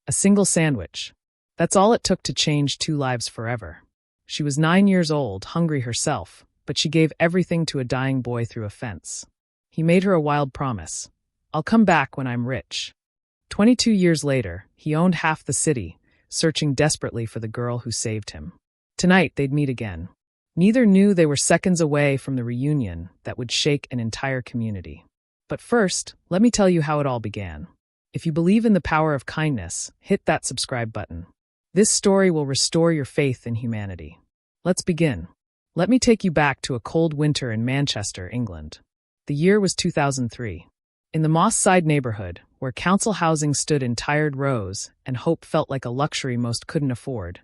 A single sandwich. That's all it took to change two lives forever. She was 9 years old, hungry herself, but she gave everything to a dying boy through a fence. He made her a wild promise. I'll come back when I'm rich. 22 years later, he owned half the city, searching desperately for the girl who saved him. Tonight, they'd meet again. Neither knew they were seconds away from the reunion that would shake an entire community. But first, let me tell you how it all began. If you believe in the power of kindness, hit that subscribe button. This story will restore your faith in humanity. Let's begin. Let me take you back to a cold winter in Manchester, England. The year was 2003. In the Moss Side neighborhood, where council housing stood in tired rows and hope felt like a luxury most couldn't afford,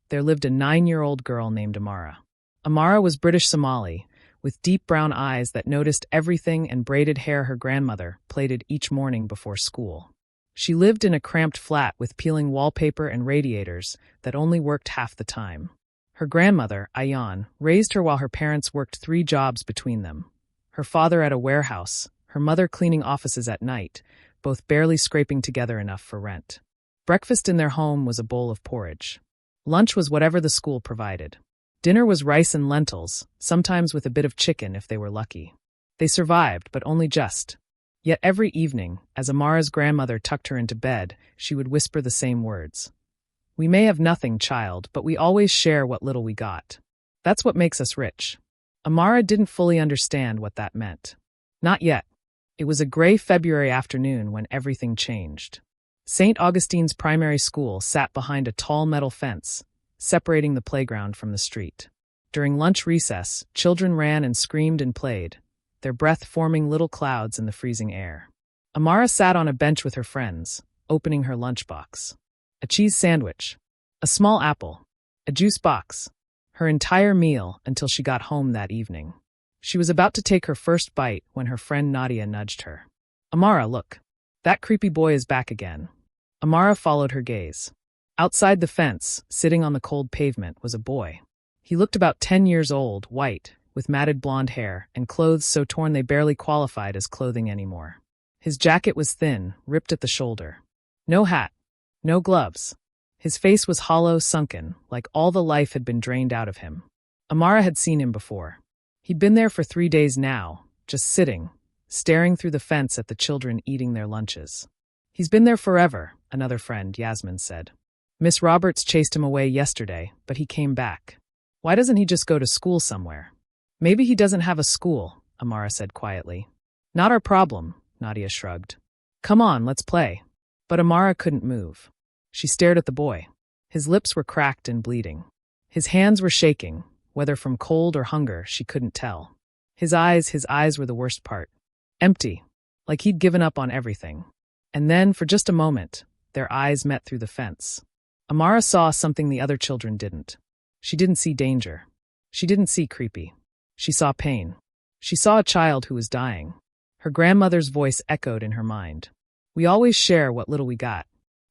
there lived a 9-year-old girl named Amara. Amara was British Somali, with deep brown eyes that noticed everything and braided hair her grandmother plaited each morning before school. She lived in a cramped flat with peeling wallpaper and radiators that only worked half the time. Her grandmother, Ayan, raised her while her parents worked 3 jobs between them. Her father at a warehouse, her mother cleaning offices at night, both barely scraping together enough for rent. Breakfast in their home was a bowl of porridge. Lunch was whatever the school provided. Dinner was rice and lentils, sometimes with a bit of chicken if they were lucky. They survived, but only just. Yet every evening, as Amara's grandmother tucked her into bed, she would whisper the same words. We may have nothing, child, but we always share what little we got. That's what makes us rich. Amara didn't fully understand what that meant. Not yet. It was a gray February afternoon when everything changed. St. Augustine's primary school sat behind a tall metal fence, separating the playground from the street. During lunch recess, children ran and screamed and played, their breath forming little clouds in the freezing air. Amara sat on a bench with her friends, opening her lunchbox. A cheese sandwich, a small apple, a juice box, her entire meal until she got home that evening. She was about to take her first bite when her friend Nadia nudged her. Amara, look. That creepy boy is back again. Amara followed her gaze. Outside the fence, sitting on the cold pavement, was a boy. He looked about 10 years old, white, with matted blonde hair, and clothes so torn they barely qualified as clothing anymore. His jacket was thin, ripped at the shoulder. No hat. No gloves. His face was hollow, sunken, like all the life had been drained out of him. Amara had seen him before. He'd been there for 3 days now, just sitting, staring through the fence at the children eating their lunches. He's been there forever, another friend, Yasmin, said. Miss Roberts chased him away yesterday, but he came back. Why doesn't he just go to school somewhere? Maybe he doesn't have a school, Amara said quietly. Not our problem, Nadia shrugged. Come on, let's play. But Amara couldn't move. She stared at the boy. His lips were cracked and bleeding. His hands were shaking, whether from cold or hunger, she couldn't tell. His eyes were the worst part. Empty, like he'd given up on everything. And then, for just a moment, their eyes met through the fence. Amara saw something the other children didn't. She didn't see danger. She didn't see creepy. She saw pain. She saw a child who was dying. Her grandmother's voice echoed in her mind. We always share what little we got.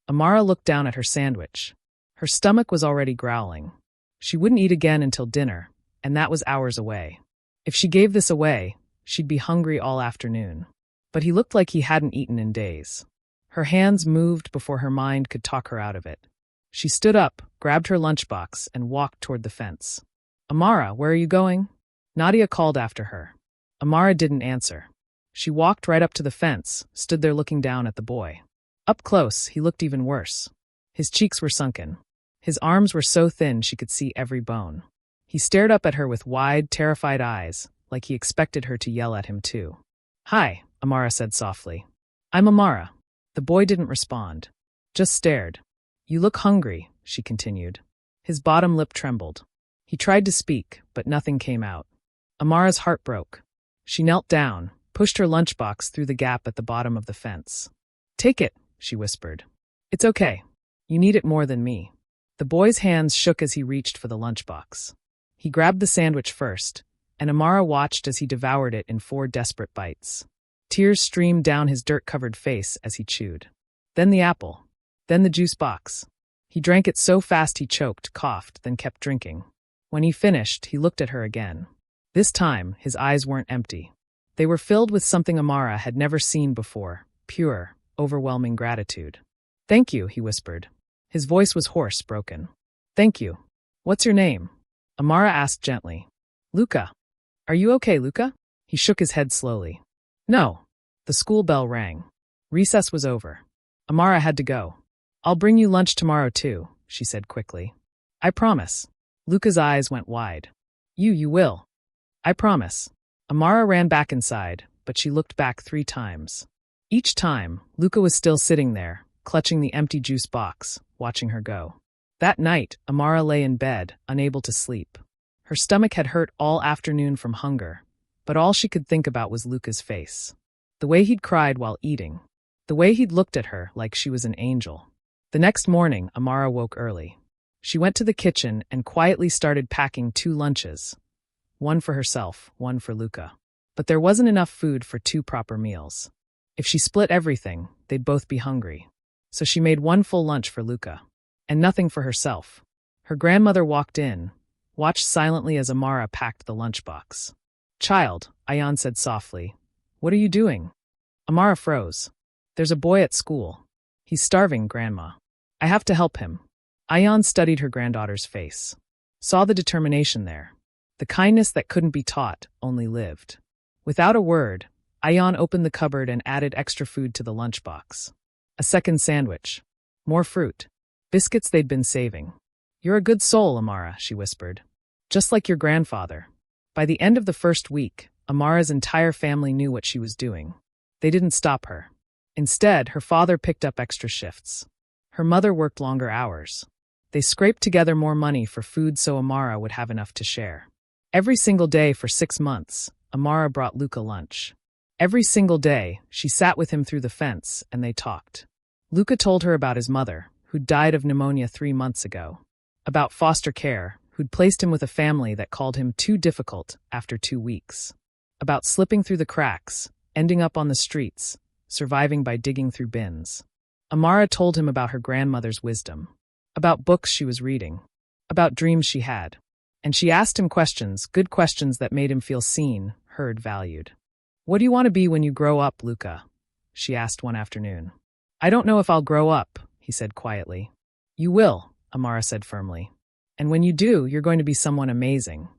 Amara looked down at her sandwich. Her stomach was already growling. She wouldn't eat again until dinner, and that was hours away. If she gave this away, she'd be hungry all afternoon. But he looked like he hadn't eaten in days. Her hands moved before her mind could talk her out of it. She stood up, grabbed her lunchbox, and walked toward the fence. Amara, where are you going? Nadia called after her. Amara didn't answer. She walked right up to the fence, stood there looking down at the boy. Up close, he looked even worse. His cheeks were sunken. His arms were so thin she could see every bone. He stared up at her with wide, terrified eyes, like he expected her to yell at him too. Hi, Amara said softly. I'm Amara. The boy didn't respond. Just stared. You look hungry, she continued. His bottom lip trembled. He tried to speak, but nothing came out. Amara's heart broke. She knelt down, pushed her lunchbox through the gap at the bottom of the fence. Take it, she whispered. It's okay. You need it more than me. The boy's hands shook as he reached for the lunchbox. He grabbed the sandwich first, and Amara watched as he devoured it in 4 desperate bites. Tears streamed down his dirt-covered face as he chewed. Then the apple. Then the juice box. He drank it so fast he choked, coughed, then kept drinking. When he finished, he looked at her again. This time, his eyes weren't empty. They were filled with something Amara had never seen before, pure, overwhelming gratitude. Thank you, he whispered. His voice was hoarse, broken. Thank you. What's your name? Amara asked gently. Luca. Are you okay, Luca? He shook his head slowly. No. The school bell rang. Recess was over. Amara had to go. I'll bring you lunch tomorrow too, she said quickly. I promise. Luca's eyes went wide. You will. I promise. Amara ran back inside, but she looked back 3 times. Each time, Luca was still sitting there, clutching the empty juice box, watching her go. That night, Amara lay in bed, unable to sleep. Her stomach had hurt all afternoon from hunger, but all she could think about was Luca's face. The way he'd cried while eating. The way he'd looked at her like she was an angel. The next morning, Amara woke early. She went to the kitchen and quietly started packing 2 lunches. One for herself, one for Luca. But there wasn't enough food for 2 proper meals. If she split everything, they'd both be hungry. So she made 1 full lunch for Luca. And nothing for herself. Her grandmother walked in, watched silently as Amara packed the lunchbox. Child, Ayan said softly, what are you doing? Amara froze. There's a boy at school. He's starving, Grandma. I have to help him. Ayan studied her granddaughter's face. Saw the determination there. The kindness that couldn't be taught, only lived. Without a word, Ayan opened the cupboard and added extra food to the lunchbox. A second sandwich. More fruit. Biscuits they'd been saving. You're a good soul, Amara, she whispered. Just like your grandfather. By the end of the first week, Amara's entire family knew what she was doing. They didn't stop her. Instead, her father picked up extra shifts. Her mother worked longer hours. They scraped together more money for food so Amara would have enough to share. Every single day for 6 months, Amara brought Luca lunch. Every single day, she sat with him through the fence and they talked. Luca told her about his mother, who'd died of pneumonia 3 months ago. About foster care, who'd placed him with a family that called him too difficult after 2 weeks. About slipping through the cracks, ending up on the streets, surviving by digging through bins. Amara told him about her grandmother's wisdom. About books she was reading. About dreams she had. And she asked him questions, good questions that made him feel seen, heard, valued. What do you want to be when you grow up, Luca? She asked one afternoon. I don't know if I'll grow up, he said quietly. You will, Amara said firmly. And when you do, you're going to be someone amazing.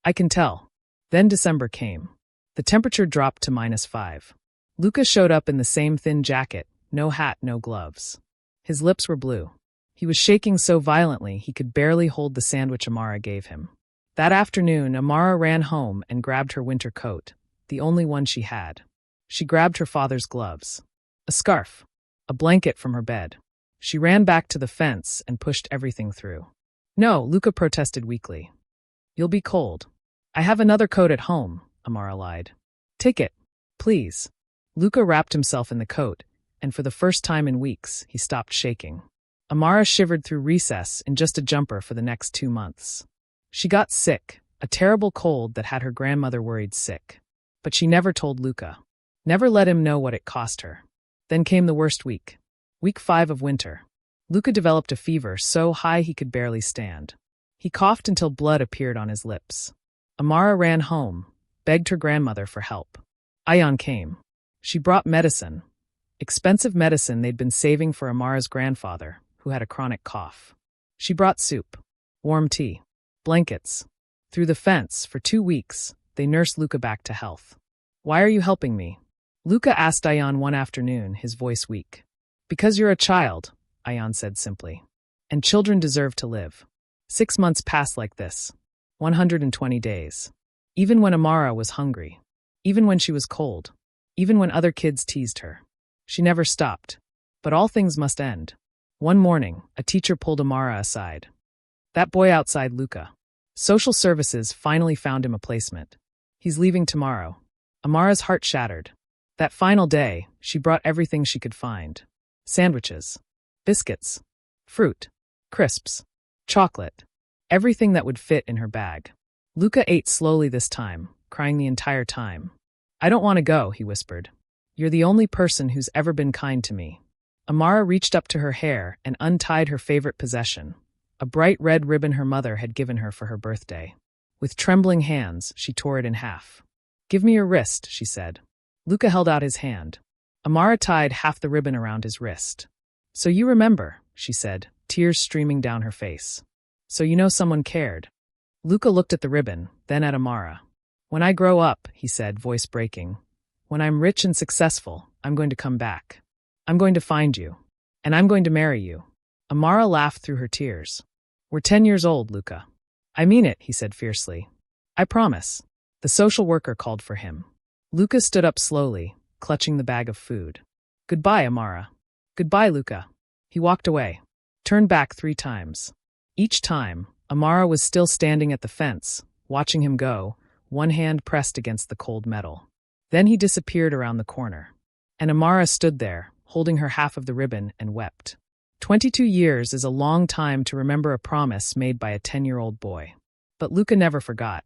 I can tell. Then December came. The temperature dropped to -5. Luca showed up in the same thin jacket, no hat, no gloves. His lips were blue. He was shaking so violently he could barely hold the sandwich Amara gave him. That afternoon, Amara ran home and grabbed her winter coat, the only one she had. She grabbed her father's gloves. A scarf. A blanket from her bed. She ran back to the fence and pushed everything through. No, Luca protested weakly. You'll be cold. I have another coat at home, Amara lied. Take it, please. Luca wrapped himself in the coat, and for the first time in weeks, he stopped shaking. Amara shivered through recess in just a jumper for the next 2 months. She got sick, a terrible cold that had her grandmother worried sick. But she never told Luca. Never let him know what it cost her. Then came the worst week. Week 5 of winter. Luca developed a fever so high he could barely stand. He coughed until blood appeared on his lips. Amara ran home, begged her grandmother for help. Ayan came. She brought medicine. Expensive medicine they'd been saving for Amara's grandfather, who had a chronic cough. She brought soup, warm tea, blankets. Through the fence, for 2 weeks, they nursed Luca back to health. Why are you helping me? Luca asked Ayan one afternoon, his voice weak. Because you're a child, Ayan said simply. And children deserve to live. 6 months passed like this. 120 days. Even when Amara was hungry. Even when she was cold. Even when other kids teased her. She never stopped. But all things must end. One morning, a teacher pulled Amara aside. That boy outside, Luca. Social services finally found him a placement. He's leaving tomorrow. Amara's heart shattered. That final day, she brought everything she could find. Sandwiches. Biscuits. Fruit. Crisps. Chocolate. Everything that would fit in her bag. Luca ate slowly this time, crying the entire time. I don't want to go, he whispered. You're the only person who's ever been kind to me. Amara reached up to her hair and untied her favorite possession, a bright red ribbon her mother had given her for her birthday. With trembling hands, she tore it in half. Give me your wrist, she said. Luca held out his hand. Amara tied half the ribbon around his wrist. So you remember, she said, tears streaming down her face. So you know someone cared. Luca looked at the ribbon, then at Amara. When I grow up, he said, voice breaking. When I'm rich and successful, I'm going to come back. I'm going to find you. And I'm going to marry you. Amara laughed through her tears. We're 10 years old, Luca. I mean it, he said fiercely. I promise. The social worker called for him. Luca stood up slowly, clutching the bag of food. Goodbye, Amara. Goodbye, Luca. He walked away, turned back 3 times. Each time, Amara was still standing at the fence, watching him go, one hand pressed against the cold metal. Then he disappeared around the corner. And Amara stood there, holding her half of the ribbon, and wept. 22 years is a long time to remember a promise made by a 10-year-old boy. But Luca never forgot.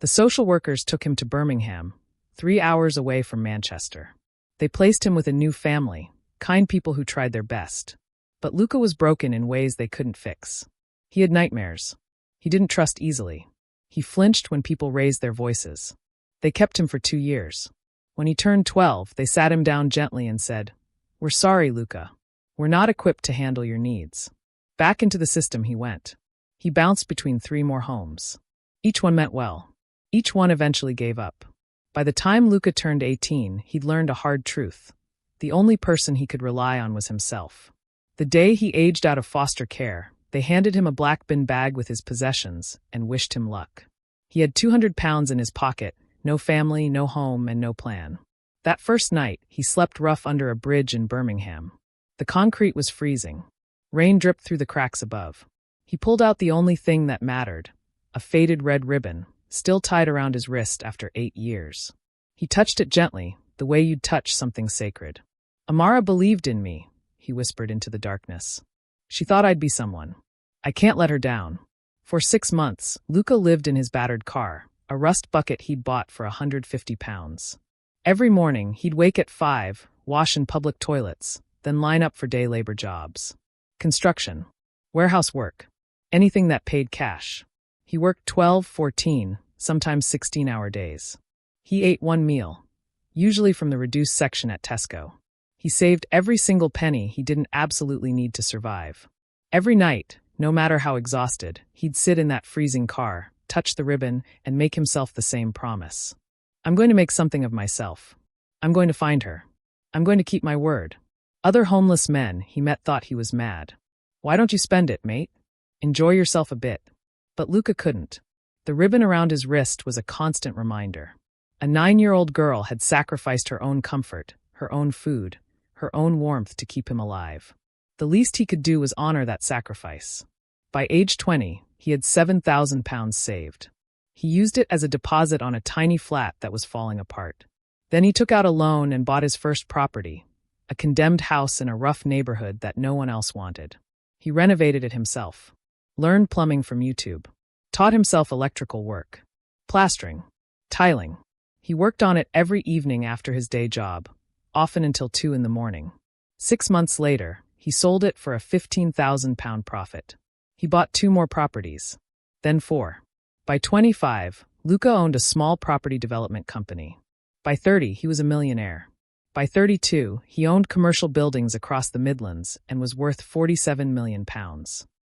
The social workers took him to Birmingham, 3 hours away from Manchester. They placed him with a new family, kind people who tried their best. But Luca was broken in ways they couldn't fix. He had nightmares. He didn't trust easily. He flinched when people raised their voices. They kept him for 2 years. When he turned 12, they sat him down gently and said, "We're sorry, Luca. We're not equipped to handle your needs." Back into the system he went. He bounced between 3 more homes. Each one meant well. Each one eventually gave up. By the time Luca turned 18, he'd learned a hard truth. The only person he could rely on was himself. The day he aged out of foster care, they handed him a black bin bag with his possessions and wished him luck. He had 200 pounds in his pocket, no family, no home, and no plan. That first night, he slept rough under a bridge in Birmingham. The concrete was freezing. Rain dripped through the cracks above. He pulled out the only thing that mattered, a faded red ribbon, still tied around his wrist after 8 years. He touched it gently, the way you'd touch something sacred. Amara believed in me, he whispered into the darkness. She thought I'd be someone. I can't let her down. For 6 months, Luca lived in his battered car, a rust bucket he'd bought for 150 pounds. Every morning, he'd wake at 5, wash in public toilets, then line up for day labor jobs. Construction. Warehouse work. Anything that paid cash. He worked 12, 14, sometimes 16-hour days. He ate one meal, usually from the reduced section at Tesco. He saved every single penny he didn't absolutely need to survive. Every night, no matter how exhausted, he'd sit in that freezing car, touch the ribbon, and make himself the same promise. I'm going to make something of myself. I'm going to find her. I'm going to keep my word. Other homeless men he met thought he was mad. Why don't you spend it, mate? Enjoy yourself a bit. But Luca couldn't. The ribbon around his wrist was a constant reminder. A 9-year-old girl had sacrificed her own comfort, her own food, her own warmth to keep him alive. The least he could do was honor that sacrifice. By age 20, he had 7,000 pounds saved. He used it as a deposit on a tiny flat that was falling apart. Then he took out a loan and bought his first property, a condemned house in a rough neighborhood that no one else wanted. He renovated it himself, learned plumbing from YouTube, taught himself electrical work, plastering, tiling. He worked on it every evening after his day job, often until 2 in the morning. 6 months later, he sold it for a 15,000-pound profit. He bought 2 more properties, then 4. By 25, Luca owned a small property development company. By 30, he was a millionaire. By 32, he owned commercial buildings across the Midlands and was worth £47 million.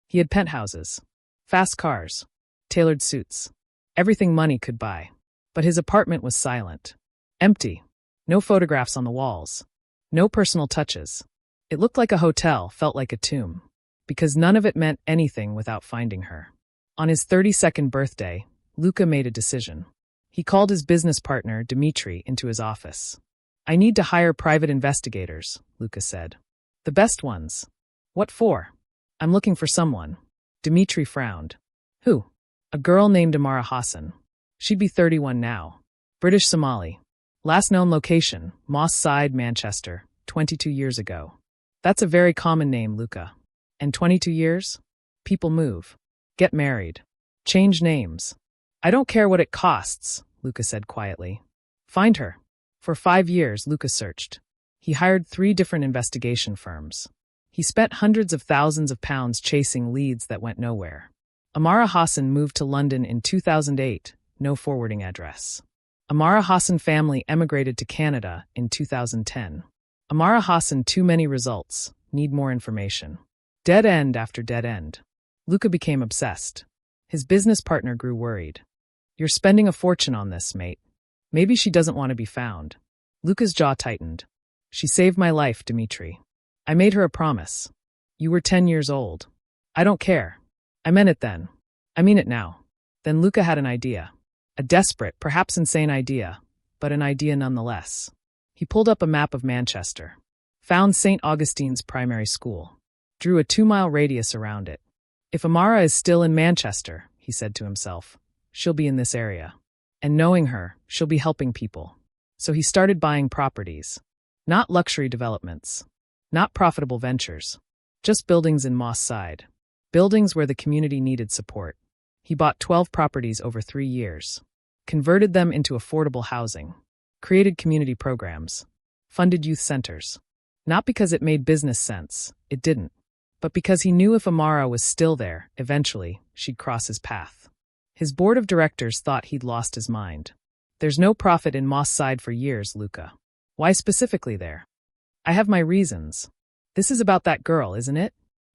He had penthouses, fast cars, tailored suits, everything money could buy. But his apartment was silent, empty, no photographs on the walls, no personal touches. It looked like a hotel, felt like a tomb, because none of it meant anything without finding her. On his 32nd birthday, Luca made a decision. He called his business partner, Dimitri, into his office. "I need to hire private investigators," Luca said. "The best ones." "What for?" "I'm looking for someone." Dimitri frowned. "Who?" "A girl named Amara Hassan. She'd be 31 now. British Somali. Last known location, Moss Side, Manchester, 22 years ago." "That's a very common name, Luca." "And 22 years? People move. Get married. Change names." "I don't care what it costs," Luca said quietly. "Find her." For 5 years, Luca searched. He hired 3 different investigation firms. He spent hundreds of thousands of pounds chasing leads that went nowhere. Amara Hassan moved to London in 2008, no forwarding address. Amara Hassan family emigrated to Canada in 2010. Amara Hassan, too many results, need more information. Dead end after dead end. Luca became obsessed. His business partner grew worried. You're spending a fortune on this, mate. Maybe she doesn't want to be found. Luca's jaw tightened. She saved my life, Dimitri. I made her a promise. You were 10 years old. I don't care. I meant it then. I mean it now. Then Luca had an idea. A desperate, perhaps insane idea, but an idea nonetheless. He pulled up a map of Manchester, found St. Augustine's primary school, drew a 2-mile radius around it. If Amara is still in Manchester, he said to himself, she'll be in this area. And knowing her, she'll be helping people. So he started buying properties. Not luxury developments. Not profitable ventures. Just buildings in Moss Side. Buildings where the community needed support. He bought 12 properties over 3 years. Converted them into affordable housing. Created community programs. Funded youth centers. Not because it made business sense, it didn't. But because he knew if Amara was still there, eventually, she'd cross his path. His board of directors thought he'd lost his mind. There's no profit in Moss Side for years, Luca. Why specifically there? I have my reasons. This is about that girl, isn't it?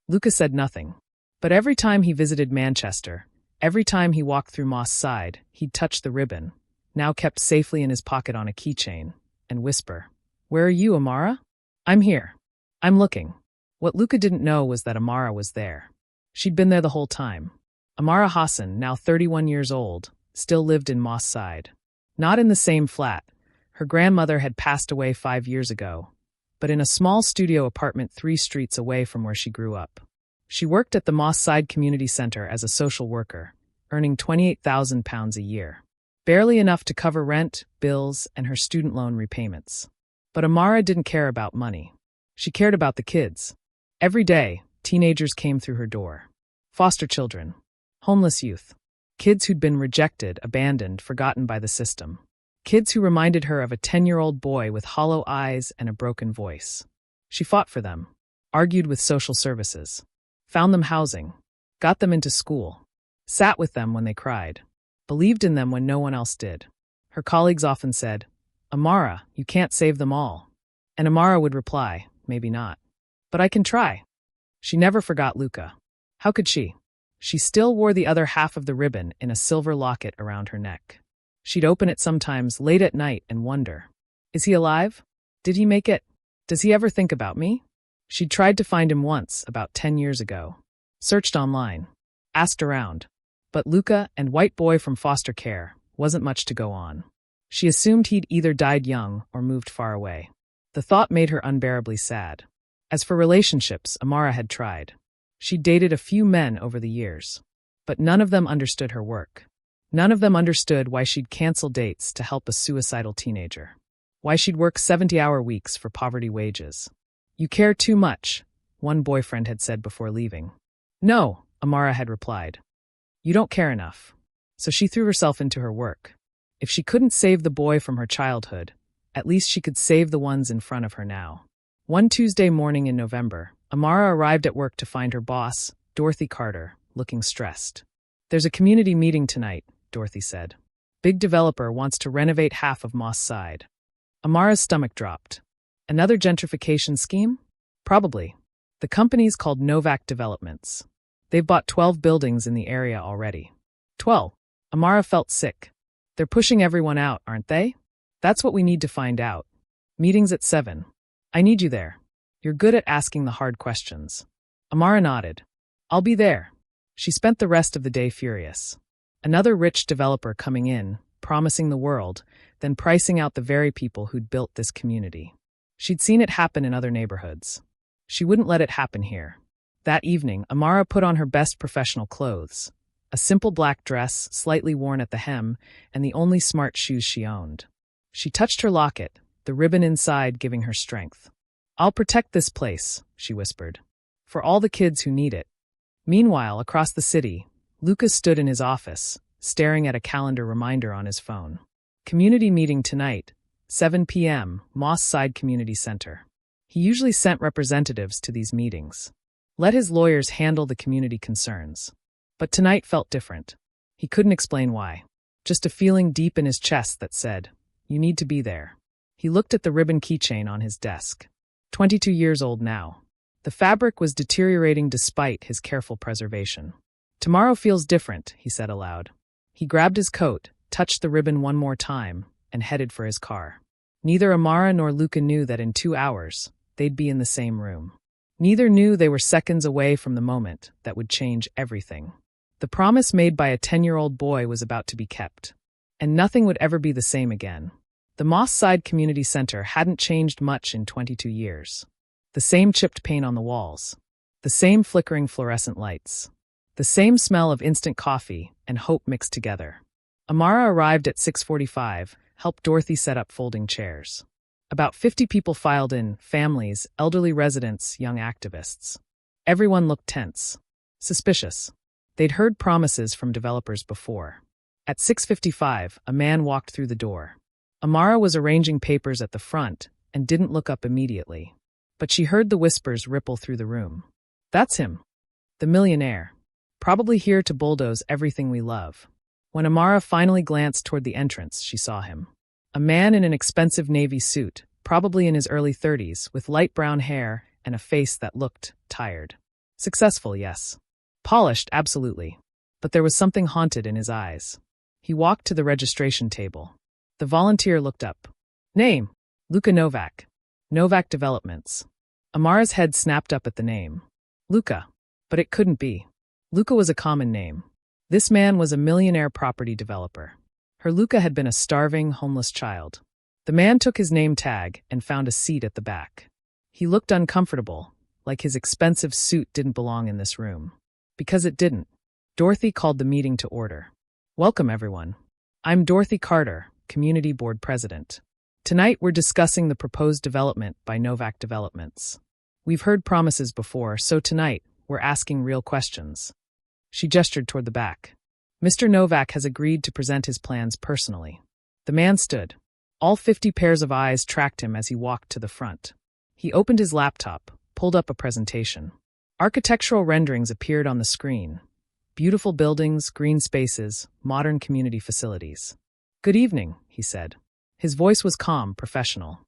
Luca said nothing. But every time he visited Manchester, every time he walked through Moss Side, he'd touch the ribbon, now kept safely in his pocket on a keychain, and whisper, "Where are you, Amara?" "I'm here. I'm looking." What Luca didn't know was that Amara was there. She'd been there the whole time. Amara Hassan, now 31 years old, still lived in Moss Side. Not in the same flat. Her grandmother had passed away 5 years ago, but in a small studio apartment 3 streets away from where she grew up. She worked at the Moss Side Community Center as a social worker, earning £28,000 a year. Barely enough to cover rent, bills, and her student loan repayments. But Amara didn't care about money. She cared about the kids. Every day, teenagers came through her door. Foster children. Homeless youth. Kids who'd been rejected, abandoned, forgotten by the system. Kids who reminded her of a 10-year-old boy with hollow eyes and a broken voice. She fought for them. Argued with social services. Found them housing. Got them into school. Sat with them when they cried. Believed in them when no one else did. Her colleagues often said, "Amara, you can't save them all." And Amara would reply, "Maybe not. But I can try." She never forgot Luca. How could she? She still wore the other half of the ribbon in a silver locket around her neck. She'd open it sometimes late at night and wonder, is he alive? Did he make it? Does he ever think about me? She'd tried to find him once, about 10 years ago. Searched online. Asked around. But Luca, and white boy from foster care, wasn't much to go on. She assumed he'd either died young or moved far away. The thought made her unbearably sad. As for relationships, Amara had tried. She'd dated a few men over the years. But none of them understood her work. None of them understood why she'd cancel dates to help a suicidal teenager. Why she'd work 70-hour weeks for poverty wages. "You care too much," one boyfriend had said before leaving. "No," Amara had replied. "You don't care enough." So she threw herself into her work. If she couldn't save the boy from her childhood, at least she could save the ones in front of her now. One Tuesday morning in November, Amara arrived at work to find her boss, Dorothy Carter, looking stressed. "There's a community meeting tonight," Dorothy said. "Big developer wants to renovate half of Moss Side." Amara's stomach dropped. Another gentrification scheme? Probably. The company's called Novak Developments. They've bought 12 buildings in the area already. 12. Amara felt sick. They're pushing everyone out, aren't they? That's what we need to find out. Meeting's at 7. I need you there. You're good at asking the hard questions. Amara nodded. I'll be there. She spent the rest of the day furious. Another rich developer coming in, promising the world, then pricing out the very people who'd built this community. She'd seen it happen in other neighborhoods. She wouldn't let it happen here. That evening, Amara put on her best professional clothes. A simple black dress, slightly worn at the hem, and the only smart shoes she owned. She touched her locket, the ribbon inside giving her strength. "I'll protect this place," she whispered. "For all the kids who need it." Meanwhile, across the city, Lucas stood in his office, staring at a calendar reminder on his phone. Community meeting tonight, 7 p.m., Moss Side Community Center. He usually sent representatives to these meetings. Let his lawyers handle the community concerns. But tonight felt different. He couldn't explain why. Just a feeling deep in his chest that said, "You need to be there." He looked at the ribbon keychain on his desk. 22 years old now. The fabric was deteriorating despite his careful preservation. "Tomorrow feels different," he said aloud. He grabbed his coat, touched the ribbon one more time, and headed for his car. Neither Amara nor Luca knew that in 2 hours, they'd be in the same room. Neither knew they were seconds away from the moment that would change everything. The promise made by a 10-year-old boy was about to be kept, and nothing would ever be the same again. The Moss Side Community Center hadn't changed much in 22 years. The same chipped paint on the walls, the same flickering fluorescent lights, the same smell of instant coffee and hope mixed together. Amara arrived at 6:45, helped Dorothy set up folding chairs. About 50 people filed in, families, elderly residents, young activists. Everyone looked tense, suspicious. They'd heard promises from developers before. At 6:55, a man walked through the door. Amara was arranging papers at the front and didn't look up immediately. But she heard the whispers ripple through the room. "That's him. The millionaire. Probably here to bulldoze everything we love." When Amara finally glanced toward the entrance, she saw him. A man in an expensive navy suit, probably in his early 30s, with light brown hair and a face that looked tired. Successful, yes. Polished, absolutely. But there was something haunted in his eyes. He walked to the registration table. The volunteer looked up. "Name? Luca Novak. Novak Developments." Amara's head snapped up at the name. Luca. But it couldn't be. Luca was a common name. This man was a millionaire property developer. Her Luca had been a starving, homeless child. The man took his name tag and found a seat at the back. He looked uncomfortable, like his expensive suit didn't belong in this room. Because it didn't. Dorothy called the meeting to order. "Welcome, everyone. I'm Dorothy Carter, Community Board President. Tonight we're discussing the proposed development by Novak Developments. We've heard promises before, so tonight we're asking real questions." She gestured toward the back. "Mr. Novak has agreed to present his plans personally." The man stood. All 50 pairs of eyes tracked him as he walked to the front. He opened his laptop, pulled up a presentation. Architectural renderings appeared on the screen. Beautiful buildings, green spaces, modern community facilities. "Good evening," he said. His voice was calm, professional.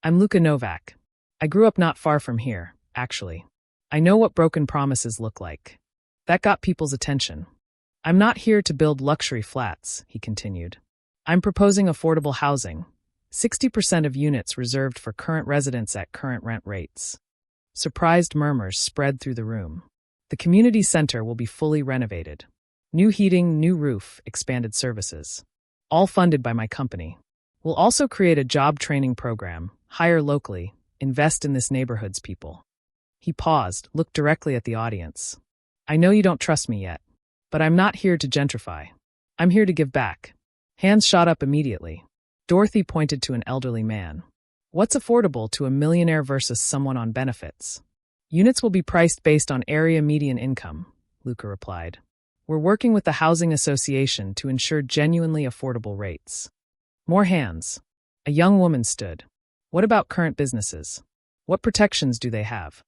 "I'm Luca Novak. I grew up not far from here, actually. I know what broken promises look like." That got people's attention. "I'm not here to build luxury flats," he continued. "I'm proposing affordable housing, 60% of units reserved for current residents at current rent rates." Surprised murmurs spread through the room. "The community center will be fully renovated. New heating, new roof, expanded services. All funded by my company. We'll also create a job training program, hire locally, invest in this neighborhood's people." He paused, looked directly at the audience. "I know you don't trust me yet, but I'm not here to gentrify. I'm here to give back." Hands shot up immediately. Dorothy pointed to an elderly man. "What's affordable to a millionaire versus someone on benefits?" "Units will be priced based on area median income," Luca replied. "We're working with the Housing Association to ensure genuinely affordable rates." More hands. A young woman stood. "What about current businesses? What protections do they have?"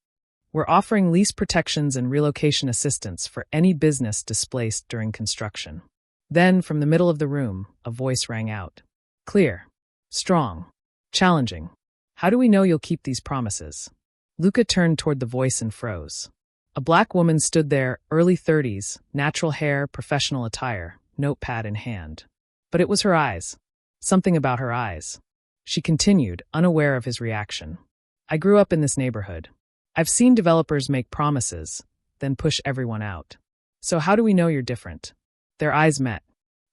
"We're offering lease protections and relocation assistance for any business displaced during construction." Then, from the middle of the room, a voice rang out. Clear. Strong. Challenging. "How do we know you'll keep these promises?" Luca turned toward the voice and froze. A black woman stood there, early 30s, natural hair, professional attire, notepad in hand. But it was her eyes. Something about her eyes. She continued, unaware of his reaction. "I grew up in this neighborhood. I've seen developers make promises, then push everyone out. So how do we know you're different?" Their eyes met.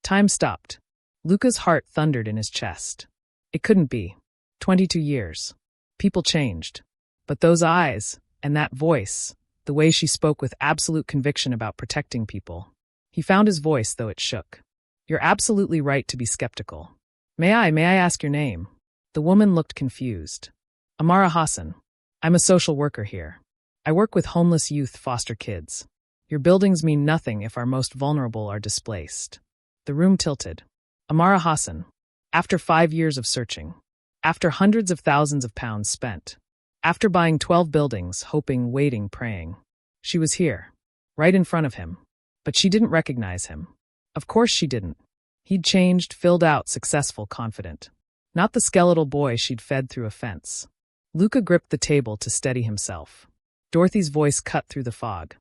Time stopped. Luca's heart thundered in his chest. It couldn't be. 22 years. People changed. But those eyes, and that voice, the way she spoke with absolute conviction about protecting people. He found his voice, though it shook. "You're absolutely right to be skeptical. May I ask your name?" The woman looked confused. "Amara Hassan. I'm a social worker here. I work with homeless youth foster kids. Your buildings mean nothing if our most vulnerable are displaced." The room tilted. Amara Hassan. After 5 years of searching. After hundreds of thousands of pounds spent. After buying 12 buildings, hoping, waiting, praying. She was here. Right in front of him. But she didn't recognize him. Of course she didn't. He'd changed, filled out, successful, confident. Not the skeletal boy she'd fed through a fence. Luca gripped the table to steady himself. Dorothy's voice cut through the fog.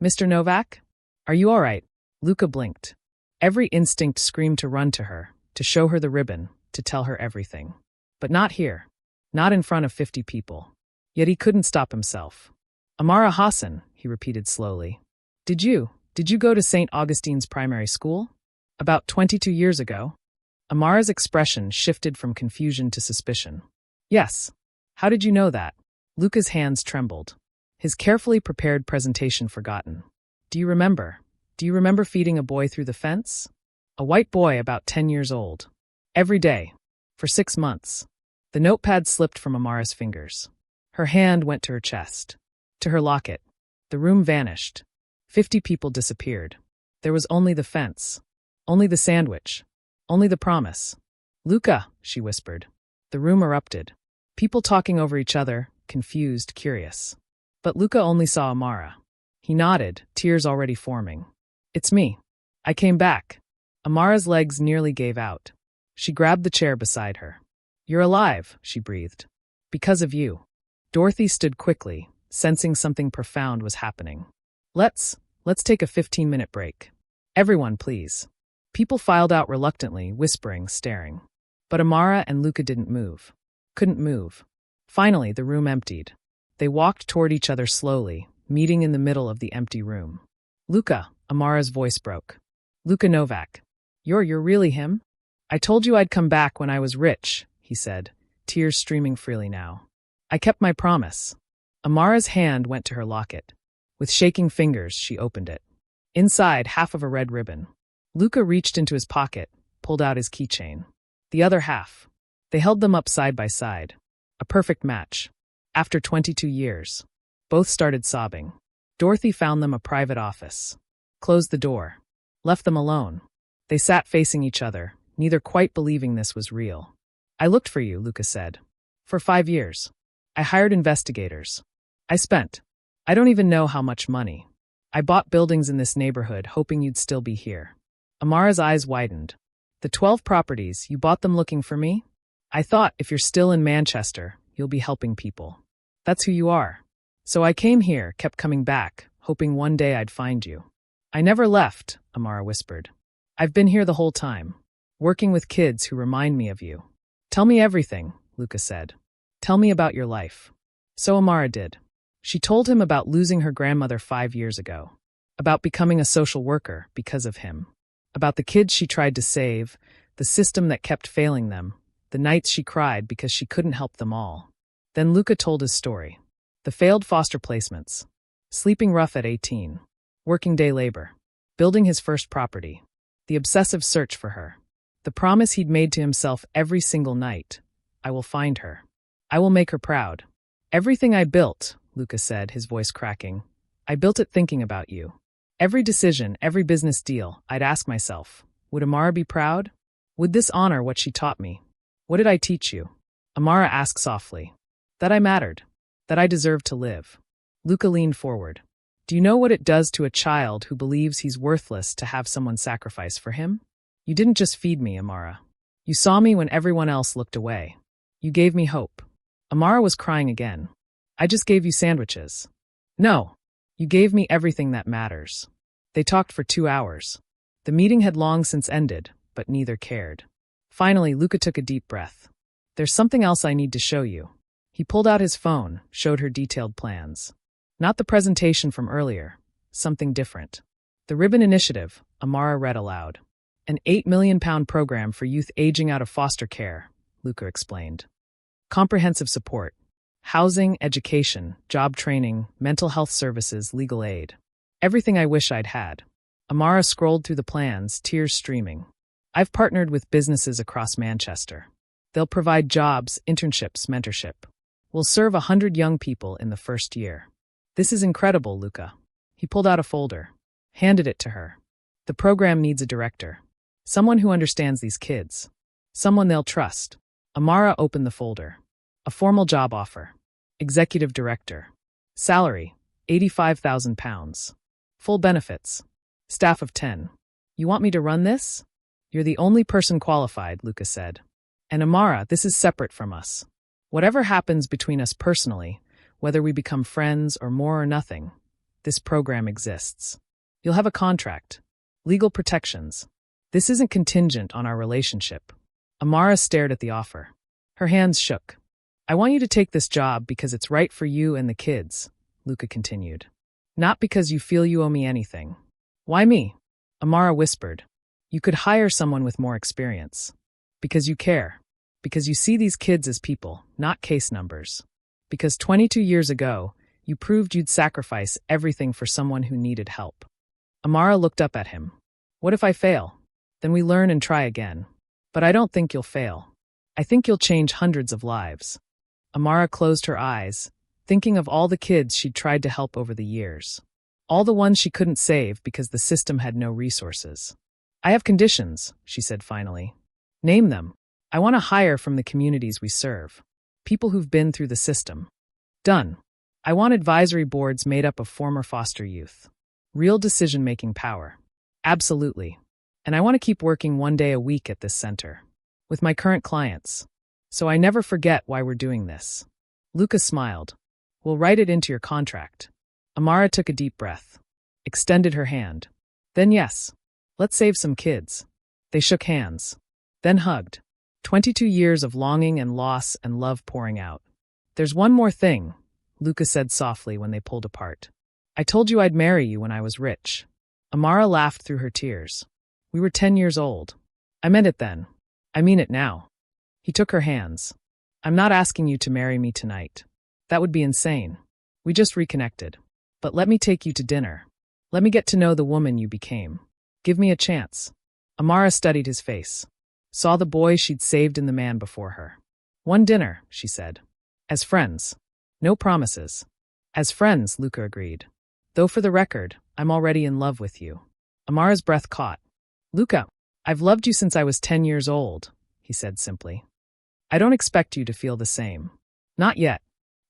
Mr. Novak? Are you all right? Luca blinked. Every instinct screamed to run to her, to show her the ribbon, to tell her everything. But not here. Not in front of 50 people. Yet he couldn't stop himself. Amara Hassan, he repeated slowly. Did you go to St. Augustine's primary school? About 22 years ago? Amara's expression shifted from confusion to suspicion. Yes. How did you know that? Luca's hands trembled. His carefully prepared presentation forgotten. Do you remember feeding a boy through the fence? A white boy about 10 years old. Every day. For 6 months. The notepad slipped from Amara's fingers. Her hand went to her chest. To her locket. The room vanished. 50 people disappeared. There was only the fence. Only the sandwich. Only the promise. Luca, she whispered. The room erupted. People talking over each other, confused, curious. But Luca only saw Amara. He nodded, tears already forming. It's me. I came back. Amara's legs nearly gave out. She grabbed the chair beside her. You're alive, she breathed. Because of you. Dorothy stood quickly, sensing something profound was happening. Let's take a 15-minute break. Everyone, please. People filed out reluctantly, whispering, staring. But Amara and Luca didn't move. Couldn't move. Finally, the room emptied. They walked toward each other slowly, meeting in the middle of the empty room. Luca, Amara's voice broke. Luca Novak. You're really him? I told you I'd come back when I was rich, he said, tears streaming freely now. I kept my promise. Amara's hand went to her locket. With shaking fingers, she opened it. Inside, half of a red ribbon. Luca reached into his pocket, pulled out his keychain. The other half. They held them up side by side. A perfect match. After 22 years. Both started sobbing. Dorothy found them a private office. Closed the door. Left them alone. They sat facing each other, neither quite believing this was real. I looked for you, Luca said. For 5 years. I hired investigators. I don't even know how much money. I bought buildings in this neighborhood, hoping you'd still be here. Amara's eyes widened. The 12 properties, you bought them looking for me? I thought, if you're still in Manchester, you'll be helping people. That's who you are. So I came here, kept coming back, hoping one day I'd find you. I never left, Amara whispered. I've been here the whole time, working with kids who remind me of you. Tell me everything, Luca said. Tell me about your life. So Amara did. She told him about losing her grandmother 5 years ago, about becoming a social worker because of him, about the kids she tried to save, the system that kept failing them, the nights she cried because she couldn't help them all. Then Luca told his story. The failed foster placements, sleeping rough at 18, working day labor, building his first property, the obsessive search for her, the promise he'd made to himself every single night. I will find her. I will make her proud. Everything I built, Luca said, his voice cracking, I built it thinking about you. Every decision, every business deal, I'd ask myself, would Amara be proud? Would this honor what she taught me? What did I teach you? Amara asked softly. That I mattered. That I deserved to live. Luca leaned forward. Do you know what it does to a child who believes he's worthless to have someone sacrifice for him? You didn't just feed me, Amara. You saw me when everyone else looked away. You gave me hope. Amara was crying again. I just gave you sandwiches. No. You gave me everything that matters. They talked for 2 hours. The meeting had long since ended, but neither cared. Finally, Luca took a deep breath. There's something else I need to show you. He pulled out his phone, showed her detailed plans. Not the presentation from earlier. Something different. The Ribbon Initiative, Amara read aloud. An £8 million program for youth aging out of foster care, Luca explained. Comprehensive support. Housing, education, job training, mental health services, legal aid. Everything I wish I'd had. Amara scrolled through the plans, tears streaming. I've partnered with businesses across Manchester. They'll provide jobs, internships, mentorship. We'll serve 100 young people in the first year. This is incredible, Luca. He pulled out a folder, handed it to her. The program needs a director. Someone who understands these kids. Someone they'll trust. Amara opened the folder. A formal job offer. Executive director. Salary, £85,000. Full benefits. Staff of 10. You want me to run this? You're the only person qualified, Luca said. And Amara, this is separate from us. Whatever happens between us personally Whether we become friends or more or nothing, this program exists. You'll have a contract, legal protections. This isn't contingent on our relationship. Amara stared at the offer. Her hands shook. I want you to take this job because it's right for you and the kids, Luca continued. Not because you feel you owe me anything. Why me? Amara whispered. You could hire someone with more experience. Because you care. Because you see these kids as people, not case numbers. Because 22 years ago, you proved you'd sacrifice everything for someone who needed help. Amara looked up at him. What if I fail? Then we learn and try again. But I don't think you'll fail. I think you'll change hundreds of lives. Amara closed her eyes, thinking of all the kids she'd tried to help over the years. All the ones she couldn't save because the system had no resources. I have conditions, she said finally. Name them. I want to hire from the communities we serve. People who've been through the system. Done. I want advisory boards made up of former foster youth. Real decision-making power. Absolutely. And I want to keep working 1 day a week at this center. With my current clients. So I never forget why we're doing this. Luca smiled. We'll write it into your contract. Amara took a deep breath. Extended her hand. Then yes. Let's save some kids. They shook hands. Then hugged. 22 years of longing and loss and love pouring out. There's one more thing, Luca said softly when they pulled apart. I told you I'd marry you when I was rich. Amara laughed through her tears. We were 10 years old. I meant it then. I mean it now. He took her hands. I'm not asking you to marry me tonight. That would be insane. We just reconnected. But let me take you to dinner. Let me get to know the woman you became. Give me a chance. Amara studied his face. Saw the boy she'd saved in the man before her. One dinner, she said. As friends. No promises. As friends, Luca agreed. Though for the record, I'm already in love with you. Amara's breath caught. Luca, I've loved you since I was 10 years old, he said simply. I don't expect you to feel the same. Not yet.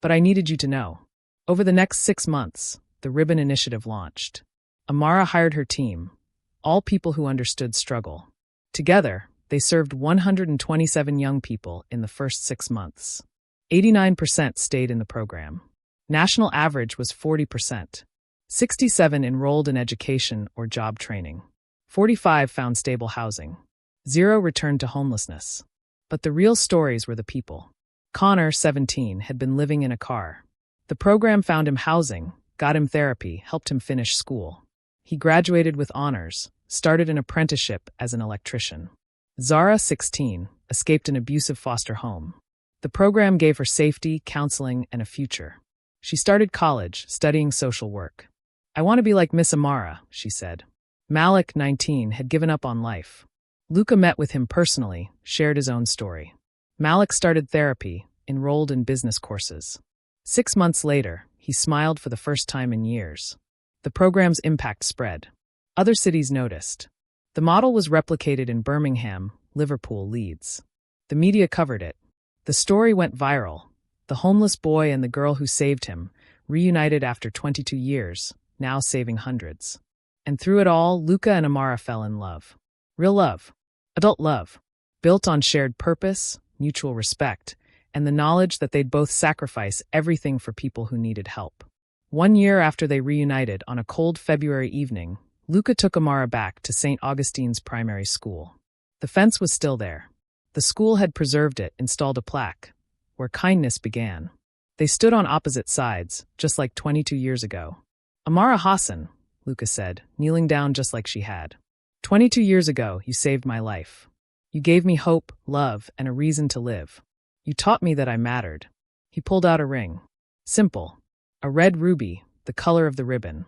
But I needed you to know. Over the next 6 months, the Ribbon Initiative launched. Amara hired her team, all people who understood struggle. Together, they served 127 young people in the first 6 months. 89% stayed in the program. National average was 40%. 67 enrolled in education or job training. 45 found stable housing. 0 returned to homelessness. But the real stories were the people. Connor, 17, had been living in a car. The program found him housing, got him therapy, helped him finish school. He graduated with honors, started an apprenticeship as an electrician. Zara, 16, escaped an abusive foster home. The program gave her safety, counseling, and a future. She started college, studying social work. I want to be like Miss Amara, she said. Malik, 19, had given up on life. Luca met with him personally, shared his own story. Malik started therapy, enrolled in business courses. 6 months later, he smiled for the first time in years. The program's impact spread. Other cities noticed. The model was replicated in Birmingham, Liverpool, Leeds. The media covered it. The story went viral. The homeless boy and the girl who saved him, reunited after 22 years, now saving hundreds. And through it all, Luca and Amara fell in love. Real love. Adult love. Built on shared purpose, mutual respect, and the knowledge that they'd both sacrifice everything for people who needed help. 1 year after they reunited on a cold February evening, Luca took Amara back to St. Augustine's primary school. The fence was still there. The school had preserved it, installed a plaque, where kindness began. They stood on opposite sides, just like 22 years ago. Amara Hassan, Luca said, kneeling down just like she had. 22 years ago, you saved my life. You gave me hope, love, and a reason to live. You taught me that I mattered. He pulled out a ring. Simple. A red ruby, the color of the ribbon.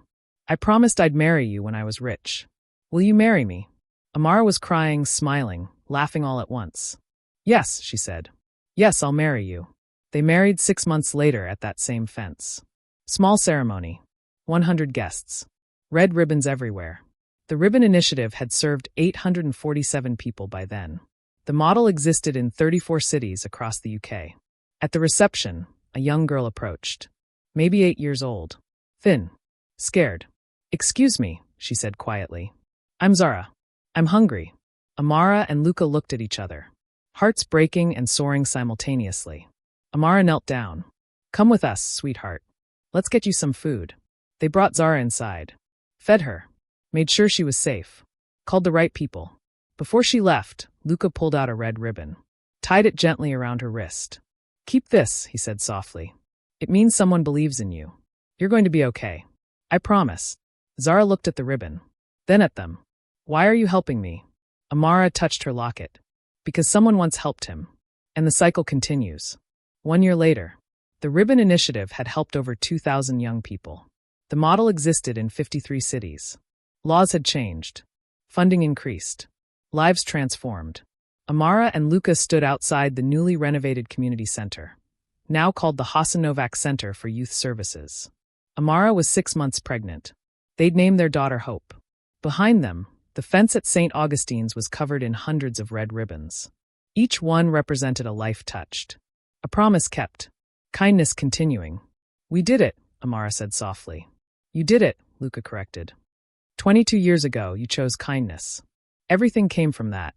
I promised I'd marry you when I was rich. Will you marry me? Amara was crying, smiling, laughing all at once. Yes, she said. Yes, I'll marry you. They married 6 months later at that same fence. Small ceremony. 100 guests. Red ribbons everywhere. The Ribbon Initiative had served 847 people by then. The model existed in 34 cities across the UK. At the reception, a young girl approached. Maybe 8 years old. Thin. Scared. Excuse me, she said quietly. I'm Zara. I'm hungry. Amara and Luca looked at each other. Hearts breaking and soaring simultaneously. Amara knelt down. Come with us, sweetheart. Let's get you some food. They brought Zara inside. Fed her. Made sure she was safe. Called the right people. Before she left, Luca pulled out a red ribbon. Tied it gently around her wrist. Keep this, he said softly. It means someone believes in you. You're going to be okay. I promise. Zara looked at the ribbon. Then at them. Why are you helping me? Amara touched her locket. Because someone once helped him. And the cycle continues. 1 year later, the Ribbon Initiative had helped over 2,000 young people. The model existed in 53 cities. Laws had changed. Funding increased. Lives transformed. Amara and Luca stood outside the newly renovated community center, now called the Hassan Novak Center for Youth Services. Amara was 6 months pregnant. They'd named their daughter Hope. Behind them, the fence at St. Augustine's was covered in hundreds of red ribbons. Each one represented a life touched. A promise kept. Kindness continuing. We did it, Amara said softly. You did it, Luca corrected. 22 years ago, you chose kindness. Everything came from that.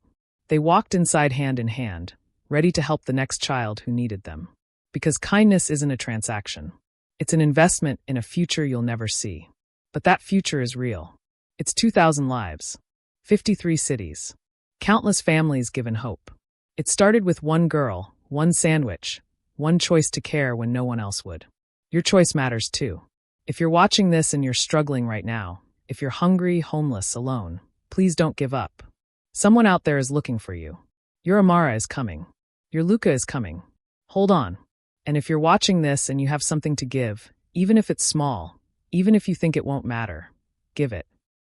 They walked inside hand in hand, ready to help the next child who needed them. Because kindness isn't a transaction. It's an investment in a future you'll never see. But that future is real. It's 2,000 lives. 53 cities. Countless families given hope. It started with one girl, one sandwich, one choice to care when no one else would. Your choice matters too. If you're watching this and you're struggling right now, if you're hungry, homeless, alone, please don't give up. Someone out there is looking for you. Your Amara is coming. Your Luca is coming. Hold on. And if you're watching this and you have something to give, even if it's small, even if you think it won't matter, give it.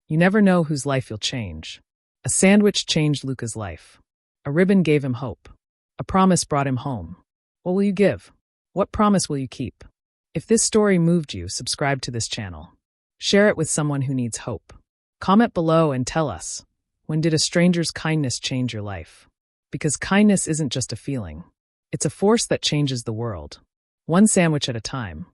You never know whose life you'll change. A sandwich changed Luca's life. A ribbon gave him hope. A promise brought him home. What will you give? What promise will you keep? If this story moved you, subscribe to this channel. Share it with someone who needs hope. Comment below and tell us, when did a stranger's kindness change your life? Because kindness isn't just a feeling. It's a force that changes the world. One sandwich at a time.